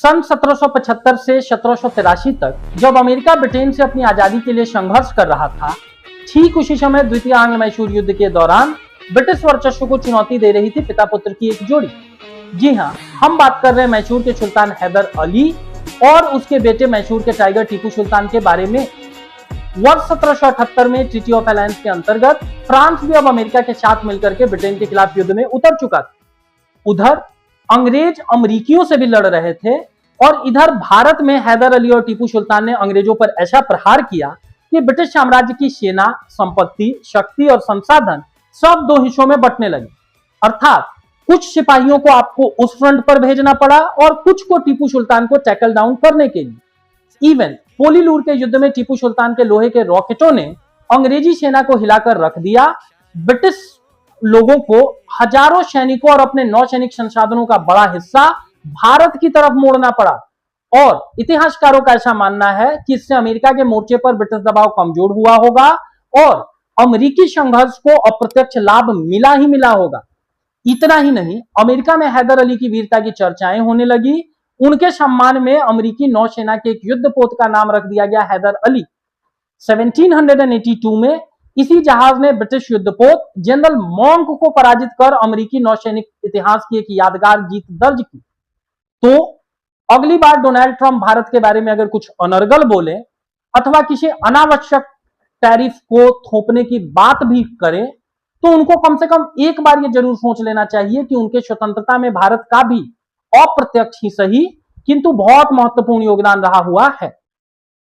सन 1775 से 1783 तक जब अमेरिका ब्रिटेन से अपनी आजादी के लिए संघर्ष कर रहा था, ठीक उसी समय द्वितीय आंग्ल मैसूर युद्ध के दौरान ब्रिटिश वर्चस्व को चुनौती दे रही थी पिता पुत्र की एक जोड़ी। जी हाँ, हम बात कर रहे हैं मैसूर के सुल्तान हैदर अली और उसके बेटे मैसूर के टाइगर टीपू सुल्तान के बारे में। वर्ष 1778 में ट्रीटी ऑफ अलायंस के अंतर्गत फ्रांस भी अब अमेरिका के साथ मिलकर के ब्रिटेन के खिलाफ युद्ध में उतर चुका था। उधर अंग्रेज अमरीकियों से भी लड़ रहे थे और इधर भारत में हैदर अली और टीपू सुल्तान ने अंग्रेजों पर ऐसा प्रहार किया कि ब्रिटिश साम्राज्य की सेना, संपत्ति, शक्ति और संसाधन सब दो हिस्सों में बंटने लगे। अर्थात कुछ सिपाहियों को आपको उस फ्रंट पर भेजना पड़ा और कुछ को टीपू सुल्तान को टैकल डाउन करने के लिए। इवन पोलीलूर के युद्ध में टीपू सुल्तान के लोहे के रॉकेटों ने अंग्रेजी सेना को हिलाकर रख दिया। ब्रिटिश लोगों को हजारों सैनिकों और अपने नौसैनिक संसाधनों का बड़ा हिस्सा भारत की तरफ मोड़ना पड़ा और इतिहासकारों का ऐसा मानना है कि इससे अमेरिका के मोर्चे पर ब्रिटिश दबाव कमजोर हुआ होगा और अमेरिकी संघर्ष को अप्रत्यक्ष लाभ मिला ही मिला होगा। इतना ही नहीं, अमेरिका में हैदर अली की वीरता की चर्चाएं होने लगी। उनके सम्मान में अमेरिकी नौसेना के एक युद्धपोत का नाम रख दिया गया हैदर अली। 1782 में इसी जहाज ने ब्रिटिश युद्धपोत जनरल मॉन्क को पराजित कर अमेरिकी नौसैनिक इतिहास की एक यादगार जीत दर्ज की। तो अगली बार डोनाल्ड ट्रंप भारत के बारे में अगर कुछ अनर्गल बोले अथवा किसी अनावश्यक टैरिफ को थोपने की बात भी करें तो उनको कम से कम एक बार ये जरूर सोच लेना चाहिए कि उनके स्वतंत्रता में भारत का भी अप्रत्यक्ष ही सही किंतु बहुत महत्वपूर्ण योगदान रहा हुआ है।